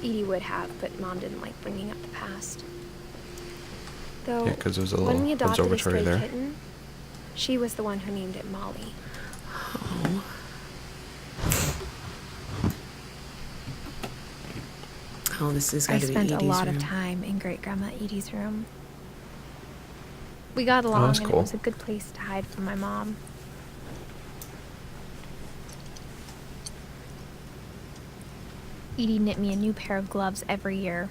Edie would have, but Mom didn't like bringing up the past. Though, Yeah, because there's a when little we adopted a observatory stray there. kitten, she was the one who named it Molly. Oh. Oh, this is I got to be spent Edie's a lot room. of time in Great Grandma Edie's room. We got along, that's and cool. it was a good place to hide from my mom. Edie knit me a new pair of gloves every year,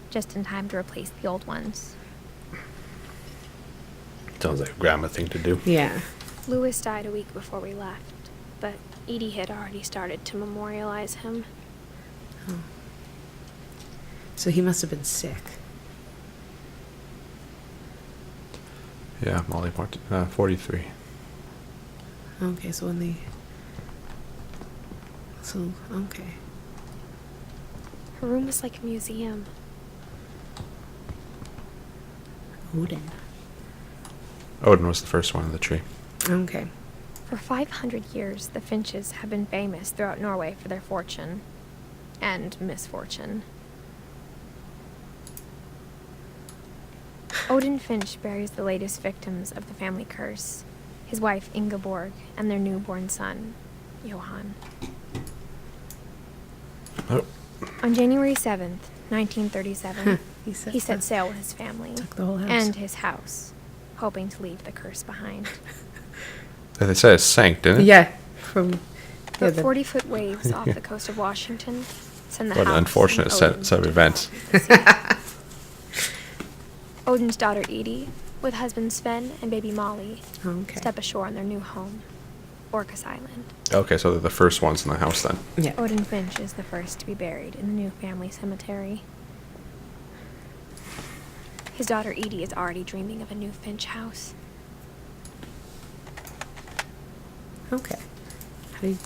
just in time to replace the old ones. Sounds like a grandma thing to do. Yeah. Louis died a week before we left, but Edie had already started to memorialize him. Oh. So he must have been sick. Yeah, Molly Martin, 43. Okay, so when they... So, okay. Her room was like a museum. Odin. Odin was the first one in the tree. Okay. For 500 years, the Finches have been famous throughout Norway for their fortune and misfortune. Odin Finch buries the latest victims of the family curse, his wife Ingeborg and their newborn son, Johan. Oh, On January 7th, 1937, he set that. sail with his family Took the whole house. and his house, hoping to leave the curse behind. they said it sank, didn't it? Yeah, from... But 40-foot waves off the coast of Washington send the What house an unfortunate and set Odin of to the events. bottom of the sea. Odin's daughter Edie, with husband Sven and baby Molly, Okay. step ashore on their new home, Orcas Island. Okay, so they're the first ones in the house then. Yeah. Odin Finch is the first to be buried in the new family cemetery. His daughter Edie is already dreaming of a new Finch house. Okay. How do you...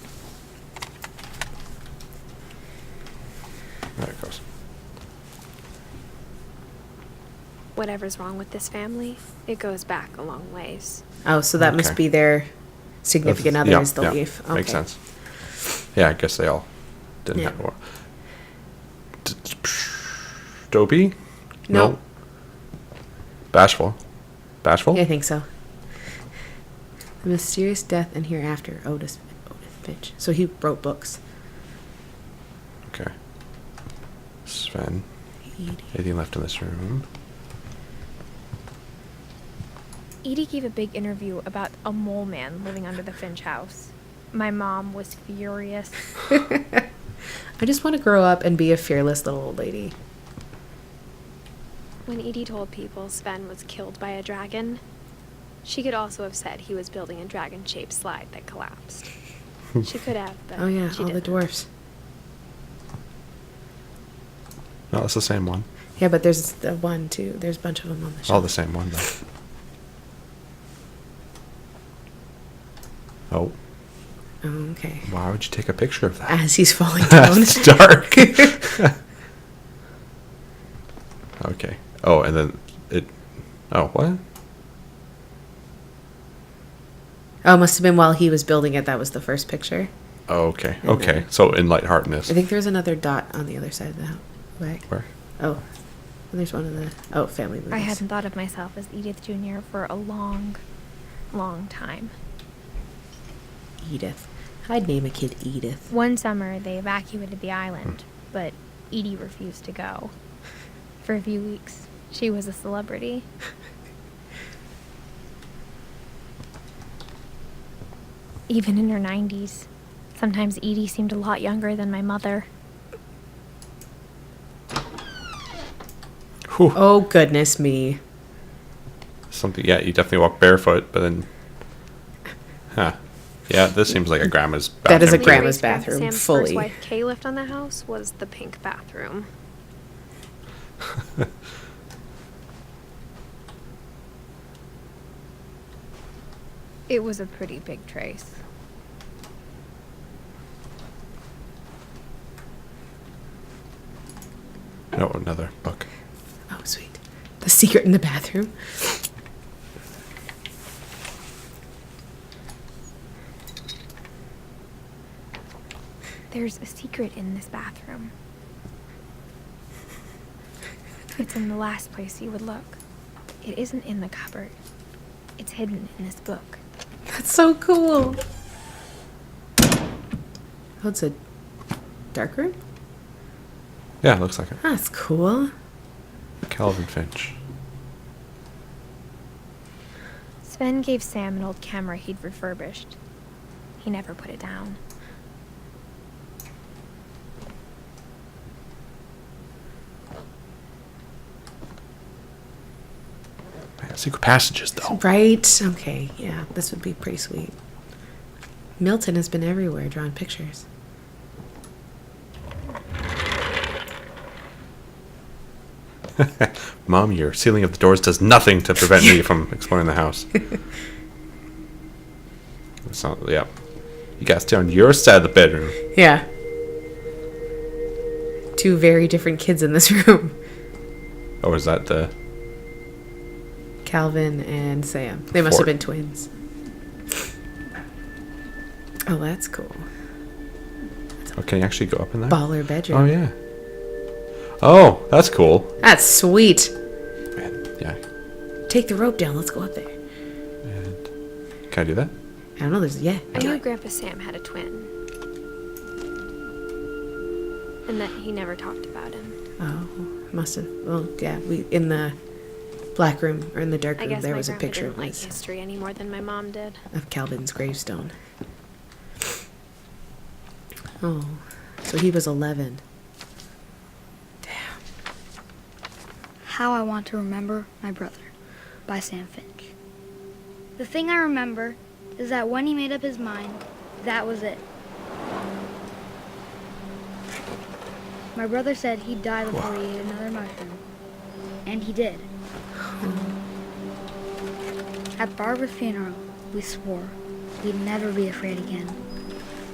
There it goes. Whatever's wrong with this family, it goes back a long ways. Oh, so that must Okay. be their significant other Yeah, is the yeah, leaf. Okay. Makes sense. Yeah, I guess they all didn't Yeah. have war. Dopey? No. Bashful? Bashful? Yeah, I think so. The Mysterious Death and Hereafter, Otis Finch. So he wrote books. Okay. Sven. Edie. Anything left in this room? Edie gave a big interview about a mole man living under the Finch house. My mom was furious. I just want to grow up and be a fearless little old lady. When Edie told people Sven was killed by a dragon, she could also have said he was building a dragon-shaped slide that collapsed. She could have, but Oh yeah, she all the didn't. dwarfs. No, it's the same one. Yeah, but there's the one too. There's a bunch of them on the shelf. All the same one, though. Oh, Oh, okay. why would you take a picture of that? As he's falling down. It's dark. Okay. Oh, and then it... Oh, what? Oh, it must have been while he was building it. That was the first picture. Oh, okay. And Okay. then- So in lightheartedness. I think there's another dot on the other side of the house. Right. Where? Oh, and there's one of the family movies. I hadn't thought of myself as Edith Jr. for a long, long time. Edith. I'd name a kid Edith. One summer, they evacuated the island, but Edie refused to go. For a few weeks, she was a celebrity. Even in her 90s, sometimes Edie seemed a lot younger than my mother. Whew. Oh goodness me. Something. Yeah, you definitely walk barefoot, but then... Huh. Yeah, this seems like a grandma's bathroom. That is a too. grandma's bathroom, Sam's fully. first wife, Kay, left on the house was the pink bathroom. It was a pretty big trace. No, another book. Oh sweet. The Secret in the Bathroom. There's a secret in this bathroom. It's in the last place you would look. It isn't in the cupboard. It's hidden in this book. That's so cool. Oh, it's a dark room? Yeah, it looks like it. That's cool. Calvin Finch. Sven gave Sam an old camera he'd refurbished. He never put it down. Man, secret passages, though. Right? Okay, yeah, this would be pretty sweet. Milton has been everywhere drawing pictures. Mom, your sealing of the doors does nothing to prevent me from exploring the house. It's not, yeah. You gotta stay on your side of the bedroom. Yeah. Two very different kids in this room. Oh, is that the... Calvin and Sam. They must have Fort. been twins. Oh, that's cool. Oh, can you actually go up in there? Baller bedroom. Oh, yeah. Oh, that's cool. That's sweet. Man, yeah. Take the rope down. Let's go up there. And can I do that? I don't know. There's yeah. I do knew it. Grandpa Sam had a twin. And that he never talked about him. Oh, must have. Well, yeah. We in the black room or in the dark I room guess there my was a grandpa picture didn't of like his, history any more than my mom did. of Calvin's gravestone. Oh, so he was 11. Damn. How I Want to Remember My Brother by Sam Finch. The thing I remember is that when he made up his mind, that was it. My brother said he'd die before he ate another mushroom. And he did. At Barbara's funeral, we swore we'd never be afraid again.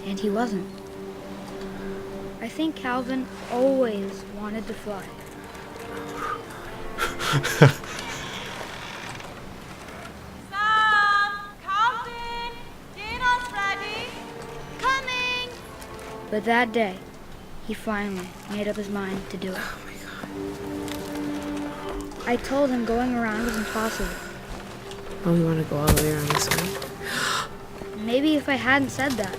And he wasn't. I think Calvin always wanted to fly. Calvin, dinner's ready. Coming. But that day, he finally made up his mind to do it. I told him going around was impossible. Oh, we want to go all the way around this way. Maybe if I hadn't said that.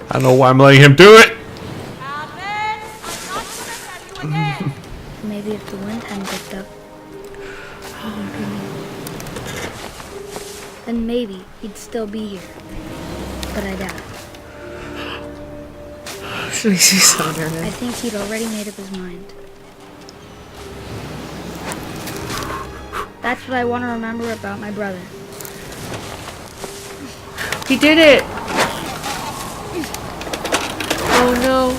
I don't know why I'm letting him do it. Calvin, I'm not gonna tell you again. Maybe if the wind hadn't picked up. Then maybe he'd still be here. But I doubt it. This makes me so I nervous. think he'd already made up his mind. That's what I want to remember about my brother. He did it! Oh no.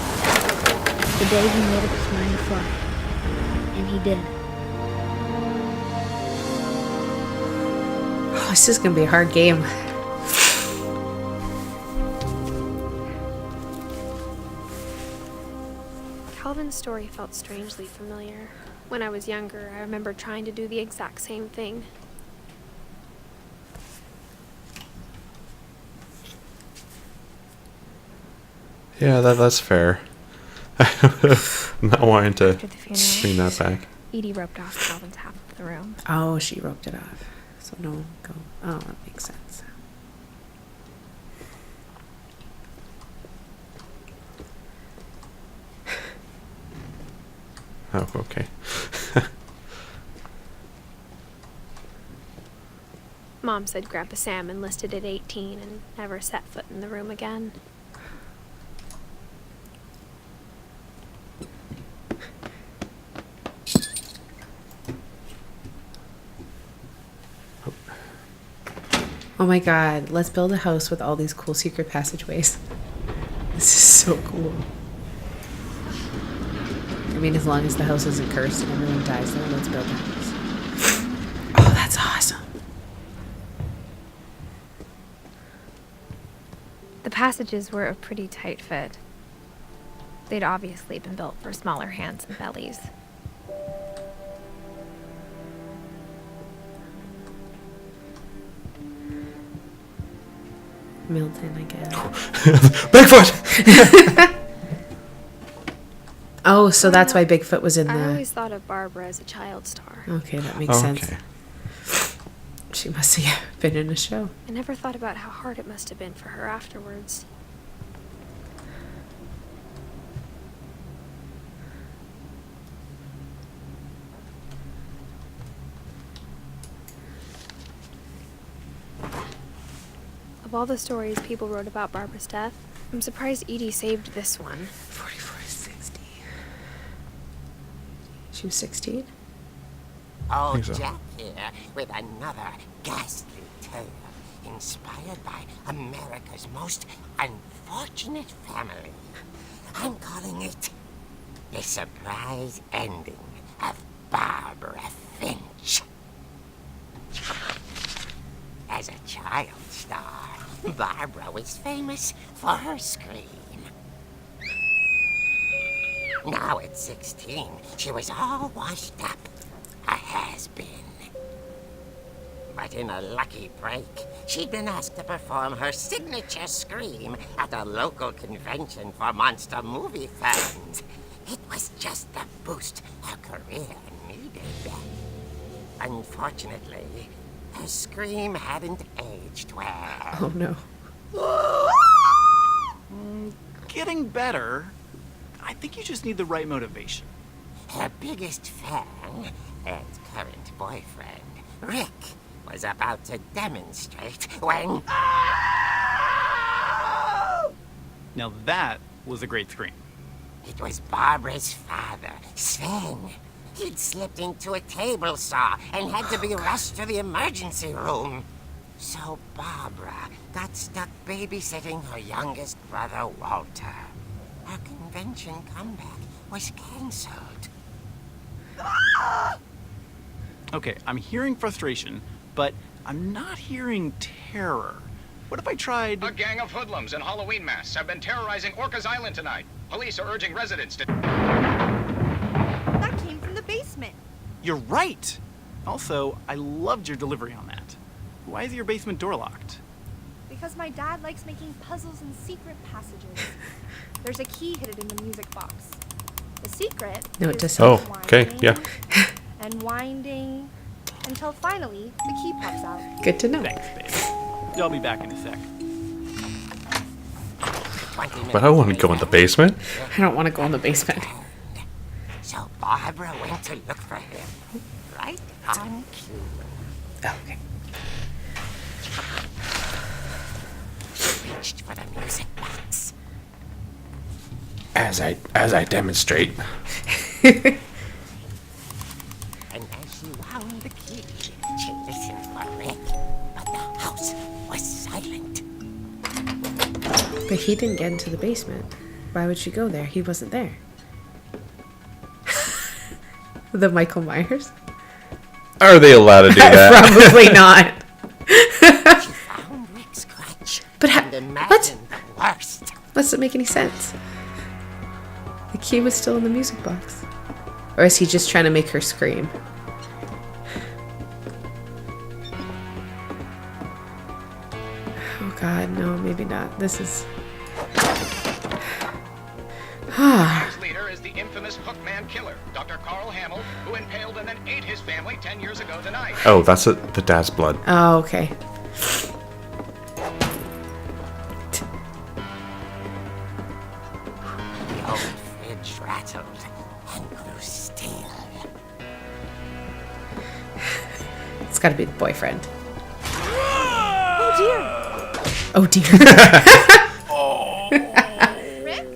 The day he made up his mind to fly. And he did. Oh, this is gonna be a hard game. Calvin's story felt strangely familiar. When I was younger, I remember trying to do the exact same thing. Yeah, that's fair. I'm not wanting to After the funeral, bring that back. Edie roped off Calvin's half of the room. Oh, she roped it off. So no one go. Oh, that makes sense. Oh, okay. Mom said Grandpa Sam enlisted at 18 and never set foot in the room again. Oh my god, let's build a house with all these cool secret passageways. This is so cool. I mean, as long as the house isn't cursed and everyone dies there, let's build a house. Oh, that's awesome. The passages were a pretty tight fit. They'd obviously been built for smaller hands and bellies. Milton, I guess. Bigfoot! Oh, so that's why Bigfoot was in I the... always thought of Barbara as a child star. Okay, that makes Oh, sense. okay. She must have been in a show. I never thought about how hard it must have been for her afterwards. Of all the stories people wrote about Barbara's death, I'm surprised Edie saved this one. 44 to 60. She was 16? Oh, think so. Jack here with another ghastly tale inspired by America's most unfortunate family. I'm calling it The Surprise Ending of Barbara Finch. As a child star, Barbara was famous for her scream. Now at 16, she was all washed up. A has-been. But in a lucky break, she'd been asked to perform her signature scream at a local convention for monster movie fans. It was just the boost her career needed. Unfortunately, her scream hadn't aged well. Oh, no. Getting better. I think you just need the right motivation. Her biggest fan and current boyfriend, Rick, was about to demonstrate when... Now that was a great scream. It was Barbara's father, Sven. He'd slipped into a table saw and had to be rushed to the emergency room. So Barbara got stuck babysitting her youngest brother, Walter. Her convention comeback was cancelled. Okay, I'm hearing frustration, but I'm not hearing terror. What if I tried... A gang of hoodlums in Halloween masks have been terrorizing Orcas Island tonight. Police are urging residents to... That came from the basement. You're right! Also, I loved your delivery on that. Why is your basement door locked? Because my dad likes making puzzles and secret passages. There's a key hidden in the music box. The secret Note to is self. Oh, okay, yeah. and winding until finally the key pops out. Good to know. Thanks, babe. I'll be back in a sec. But I wouldn't go in the basement. I don't want to go in the basement. So Barbara went to look for him. Right on cue. Okay. She reached for the music box. As I demonstrate. And as she wound the key, she listened for Rick. But the house was silent. But he didn't get into the basement. Why would she go there? He wasn't there. The Michael Myers? Are they allowed to do that? Probably not. She found Rick's crutch. But and what? imagined the worst. Doesn't make any sense. The key was still in the music box. Or is he just trying to make her scream? Oh god, no, maybe not. This is... His leader is the infamous Hookman killer, Dr. Carl Hamill, who impaled and then ate his family 10 years ago tonight. Oh, that's it. The dad's blood. Oh, okay. The old fridge rattled and grew still. It's gotta be the boyfriend. Oh dear! Oh dear. Rick?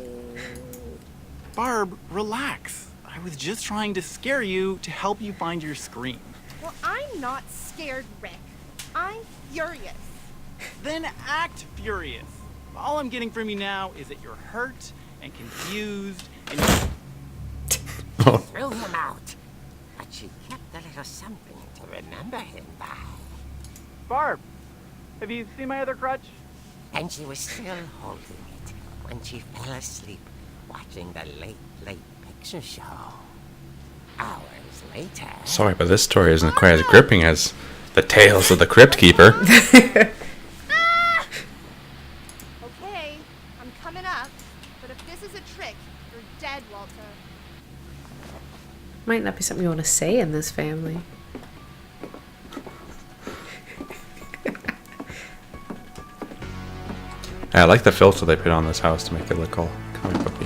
Barb, relax. I was just trying to scare you to help you find your scream. Well, I'm not scared, Rick. I'm furious. Then act furious. All I'm getting from you now is that you're hurt and confused and Threw him out. But she kept a little something to remember him by. Barb, have you seen my other crutch? And she was still holding it when she fell asleep watching the Late Picture Show. Hours later... Sorry, but this story isn't quite as gripping as the Tales of the Crypt Keeper. Okay, I'm coming up. But if this This is a trick. You're dead, Walter. Might not be something you want to say in this family. Yeah, I like the filter they put on this house to make it look all comic booky.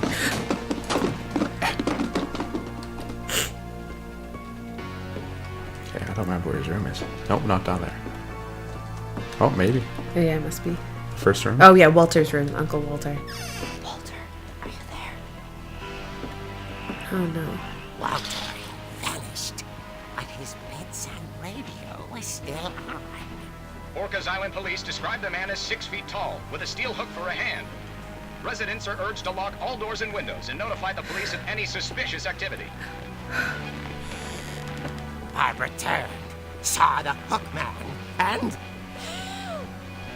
Okay, I don't remember where his room is. Nope, not down there. Oh, maybe. Yeah, it must be. First room? Oh, yeah, Walter's room. Uncle Walter. Walter, are you there? Oh, no. Walter vanished, but his bedside radio was still on. Orcas Island police describe the man as 6 feet tall, with a steel hook for a hand. Residents are urged to lock all doors and windows and notify the police of any suspicious activity. Barbara turned, saw the hook man, and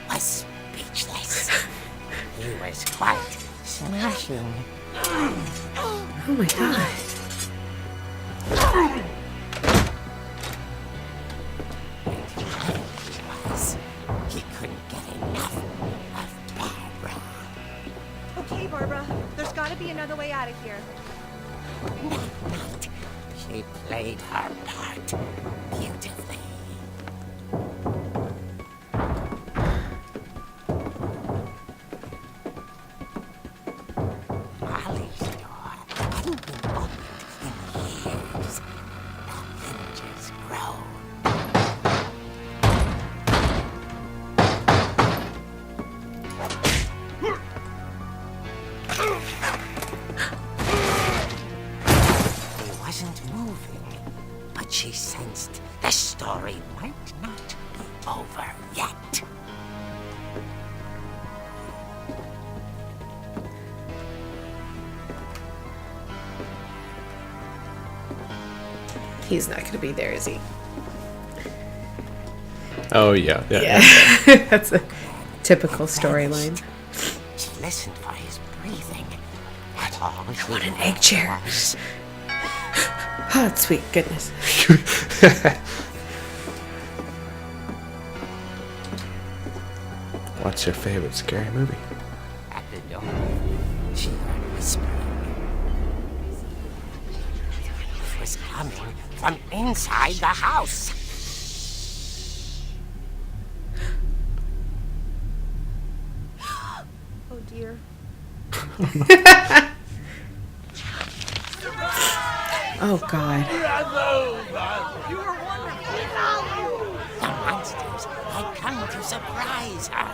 was speechless. He was quite smashing. Oh, my God. He couldn't get enough of Barbara. Okay, Barbara. There's gotta be another way out of here. That night, she played her part beautifully. Molly's door hadn't been opened in years. The hinges groaned. He wasn't moving, but she sensed the story might not be over yet. He's not going to be there, is he? Oh, yeah. Yeah. That's a typical storyline. She listened for his breathing. I want an egg chair. Oh, sweet goodness. What's your favorite scary movie? At the door, she heard whispering. It was coming from inside the house. Oh dear. Oh, God. The monsters had come to surprise her.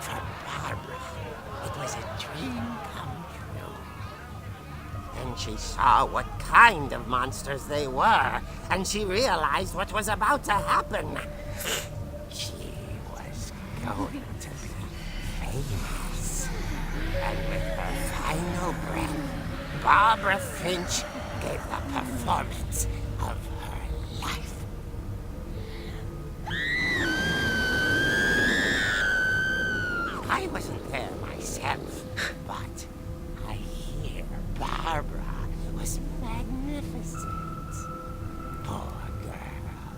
For Barbara, it was a dream come true. Then she saw what kind of monsters they were, and she realized what was about to happen. She was going to be famous. And with her final breath, Barbara Finch gave the performance of her life. I wasn't there myself, but I hear Barbara was magnificent. Poor girl.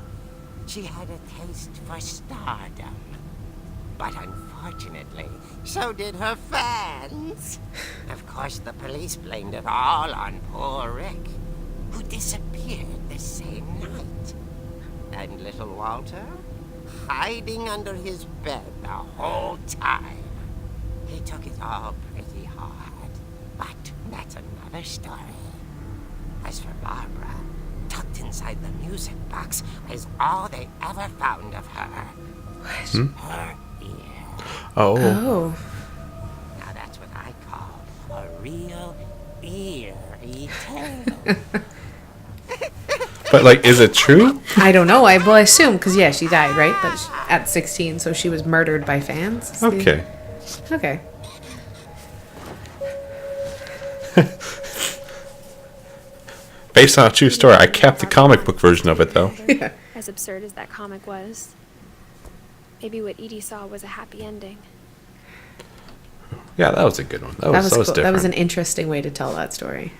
She had a taste for stardom. But unfortunately, so did her fans. Of course, the police blamed it all on poor Rick, who disappeared the same night. And little Walter, hiding under his bed the whole time. He took it all pretty hard, but that's another story. As for Barbara, tucked inside the music box is all they ever found of her. Her ear. Oh. Oh. Now that's what I call a real eerie tale. But, like, is it true? I don't know. I assume, because, yeah, she died, right? But at 16, so she was murdered by fans? Is the- Okay. Okay. Based on a true story. I kept the comic book version of it, though. Yeah. As absurd as that comic was, maybe what Edie saw was a happy ending. Yeah, that was a good one. That That was was cool. different. That was an interesting way to tell that story.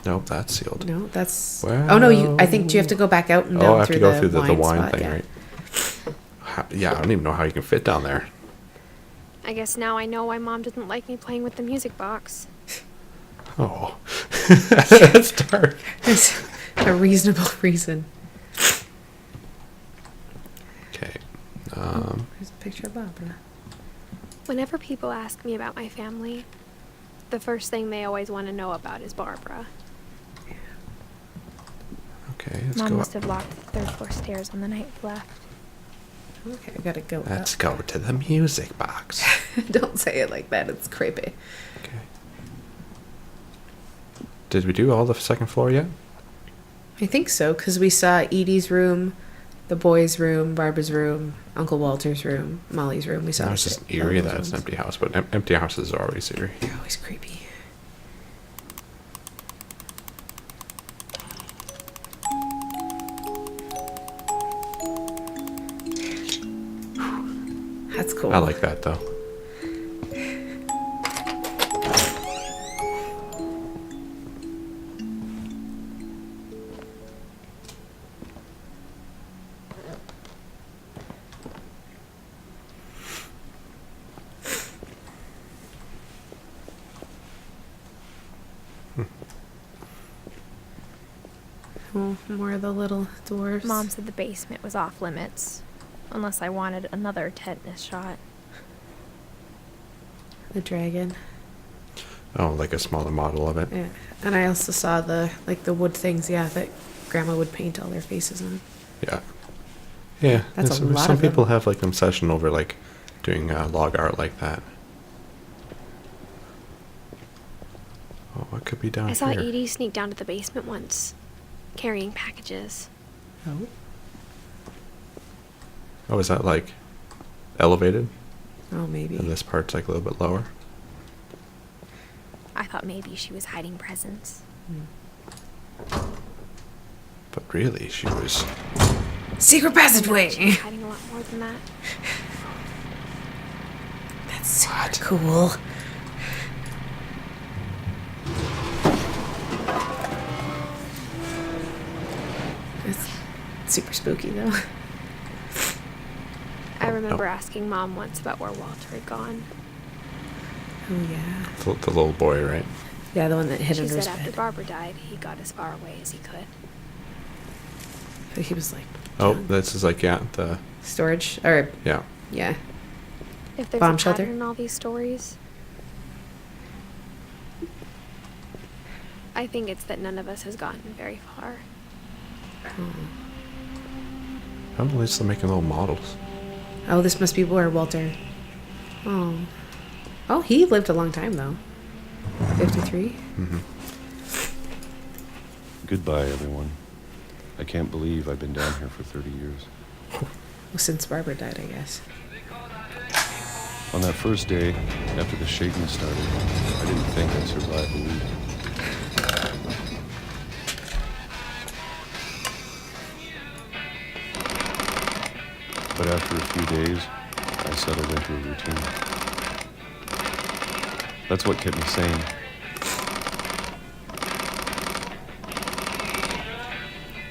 Nope, that's sealed. No, that's... Well- Oh, no, I think you have to go back out and Oh, down I have through to go the through the wine spot, thing, yeah. right? Yeah, I don't even know how you can fit down there. I I guess now I know why Mom didn't like me playing with the music box. Oh, that's dark. It's a reasonable reason. Okay. Here's a picture of Barbara. Whenever people ask me about my family, the first thing they always want to know about is Barbara. Okay, let's Mom go must up. have locked the third floor stairs on the night we left. Okay, I gotta go Let's up. go to the music box. Don't say it like that. It's creepy. Okay. Did we do all the second floor yet? I think so, because we saw Edie's room, the boys' room, Barbara's room, Uncle Walter's room, Molly's room. We saw No, it's just eerie that it's an empty house, but empty houses are always eerie. They're always creepy. That's cool. I like that though. Oh, more of the little dwarves. Mom said the basement was off limits, unless I wanted another tetanus shot. The dragon. Oh, like a smaller model of it. Yeah. And I also saw the wood things, yeah, that Grandma would paint all their faces on. Yeah. Yeah. That's and a lot some of them. people have like an obsession over like doing log art like that. Oh, what could be down I here? saw Edie sneak down to the basement once, carrying packages. Oh. Oh, is that like elevated? Oh, maybe. And this part's like a little bit lower. I thought maybe she was hiding presents. But really, she was. Secret She passageway! was hiding a lot more than that. That's super cool. It's super spooky, though. I remember asking Mom once about where Walter had gone. Oh, yeah. The little boy, right? Yeah, the one that hid She under said his after bed. Barbara died, he got as far away as he could. But he was like, Oh, this is like, yeah, the. storage? Or, Yeah. yeah. If there's Bomb a shelter? pattern in all these stories, I think it's that none of us has gotten very far. Oh, at least they're making little models. Oh, this must be where Walter. Oh. Oh, he lived a long time, though. 53? Goodbye, everyone. I can't believe I've been down here for 30 years. Well, since Barbara died, I guess. On that first day, after the shaking started, I didn't think I'd survive a week. But after a few days, I settled into a routine. That's what kept me sane.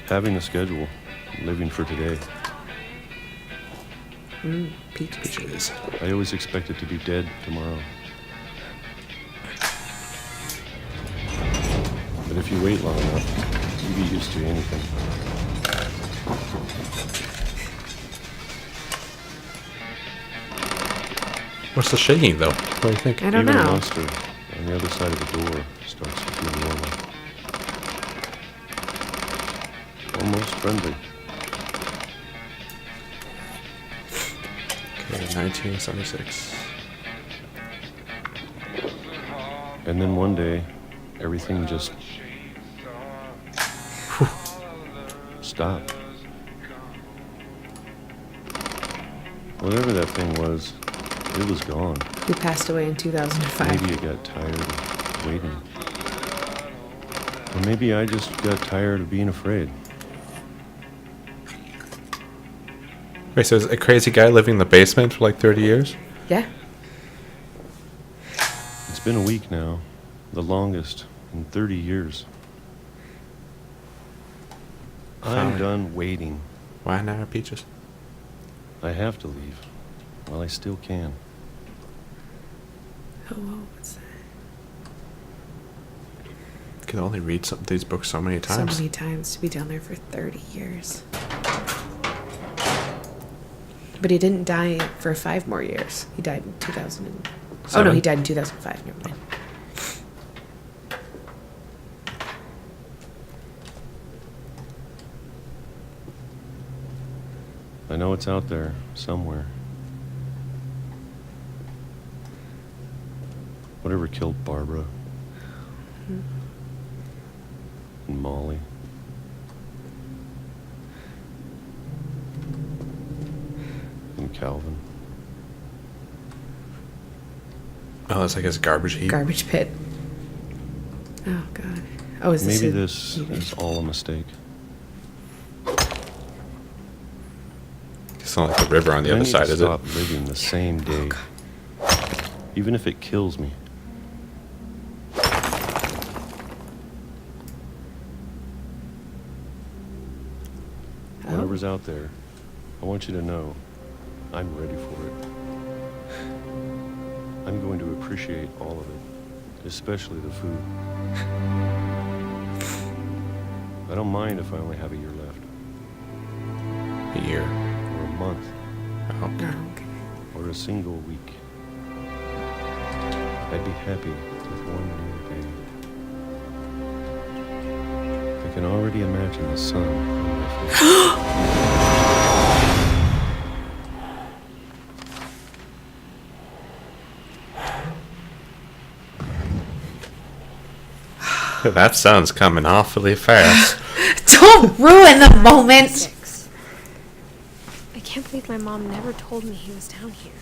Having a schedule, living for today. Peaches. I always expected to be dead tomorrow. But if you wait long enough, you get used to anything. What's the shaking though? What do you think? I don't Even a know. monster on the other side of the door starts to feel normal. Almost friendly. Okay, 1976. And then one day, everything just stopped. Whatever that thing was, it was gone. Who passed away in 2005. Maybe it got tired of waiting. Or maybe I just got tired of being afraid. Wait, so is a crazy guy living in the basement for like 30 years? Yeah. It's been a week now, the longest in 30 years. I'm Fine. done waiting. Why not Peaches? I have to leave while I still can. Oh, whoa, what's that? You can only read these books so many times. So many times to be down there for 30 years. But he didn't die for 5 more years. He died in 2000. Oh, no, Seven? he died in 2005. Never mind. I know it's out there somewhere. Whatever killed Barbara and Molly. And Calvin. Oh, it's like his garbage heap. Garbage pit. Oh, God. Oh, is this Maybe a- this is all a mistake. It's not like the river on the I other need side, to is it? stop living the same day. Even if it kills me. Oh. Whatever's out there, I want you to know I'm ready for it. I'm going to appreciate all of it, especially the food. I don't mind if I only have a year left, A year. or a month, Oh. Oh, okay. or a single week. I'd be happy with one new day. I can already imagine the sun on my face. That sun's coming awfully fast. Don't ruin the moment! 6. I can't believe my mom never told me he was down here.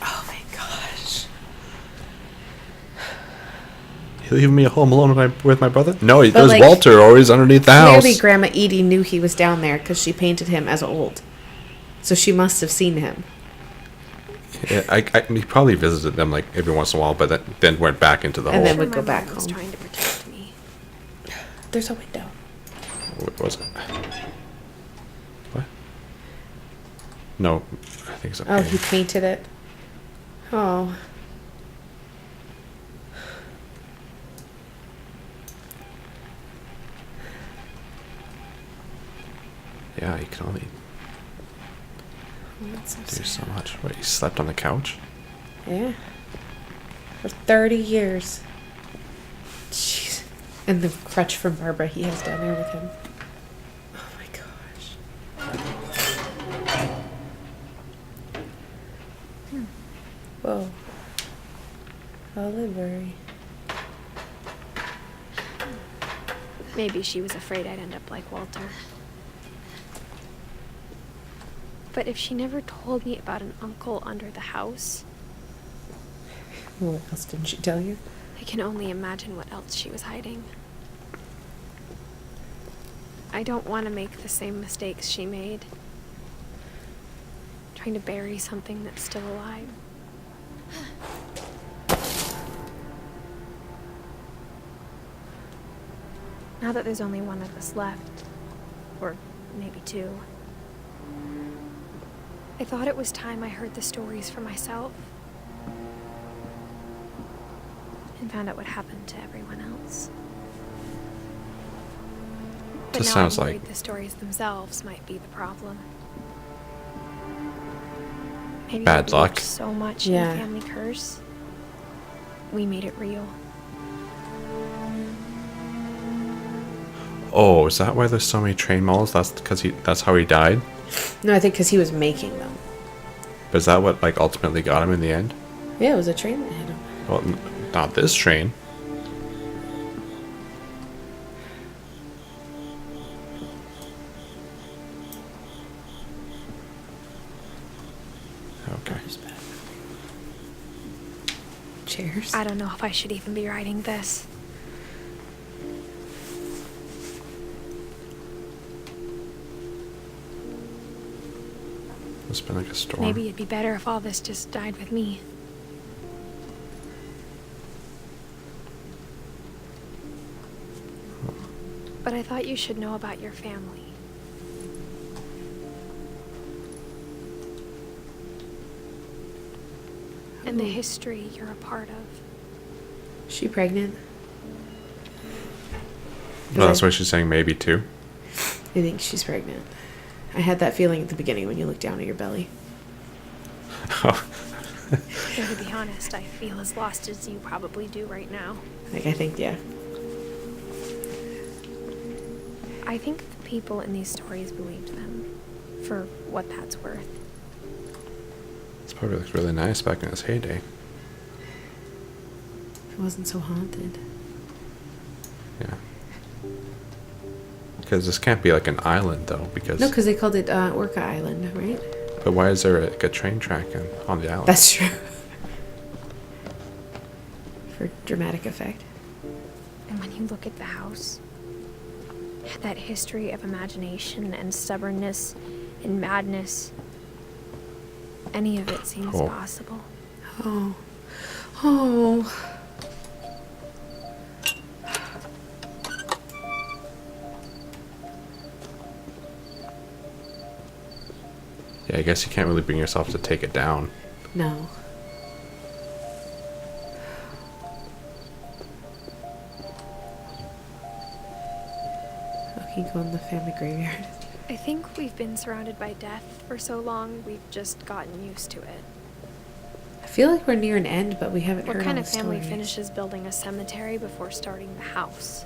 Oh, my gosh. You leaving me home alone with my brother? No, But, there's like, Walter always underneath the house. Clearly, Grandma Edie knew he was down there because she painted him as old. So she must have seen him. Yeah, he probably visited them like every once in a while, but then went back into the And hole. then Sure, would go my back mom was home. trying to protect me. There's a window. What was it? What? No, I think it's up Oh, here. he painted it. Oh. Yeah, he can only Oh, that's so do sad. so much. What, he slept on the couch? Yeah. For 30 years. Jeez. And the crutch from Barbara he has down there with him. Oh my gosh. Whoa. A library. Maybe she was afraid I'd end up like Walter. But if she never told me about an uncle under the house, What else didn't she tell you? I can only imagine what else she was hiding. I don't want to make the same mistakes she made. Trying to bury something that's still alive. Now that there's only one of us left, or maybe 2, I thought it was time I heard the stories for myself and found out what happened to everyone else. But Just now sounds I'm like- worried the stories themselves might be the problem. Maybe Bad we luck. believed so much Yeah. in the family curse, we made it real. Oh, is that why there's so many train malls? That's how he died? No, I think because he was making them. But is that what like ultimately got him in the end? Yeah, it was a train that hit him. Well, not this train. Okay. Chairs. I don't know if I should even be writing this. It's been like a storm. Maybe it'd be better if all this just died with me. But I thought you should know about your family. and the history you're a part of. Is she pregnant? Well, that's why she's saying maybe too. I think she's pregnant. I had that feeling at the beginning when you looked down at your belly. Oh. And to be honest, I feel as lost as you probably do right now. Like, I think, yeah. I think the people in these stories believed them, for what that's worth. This probably looks really nice back in its heyday. It wasn't so haunted. Yeah. Because this can't be like an island, though. Because No, because they called it Orca Island, right? But why is there like a train track on the island? That's true. For dramatic effect. And when you look at the house, that history of imagination and stubbornness and madness, any of it seems Oh. possible. Oh. Oh. Yeah, I guess you can't really bring yourself to take it down. No. Okay, go in the family graveyard. I think we've been surrounded by death for so long, we've just gotten used to it. I feel like we're near an end, but we haven't What heard kind all of the family stories. finishes building a cemetery before starting the house?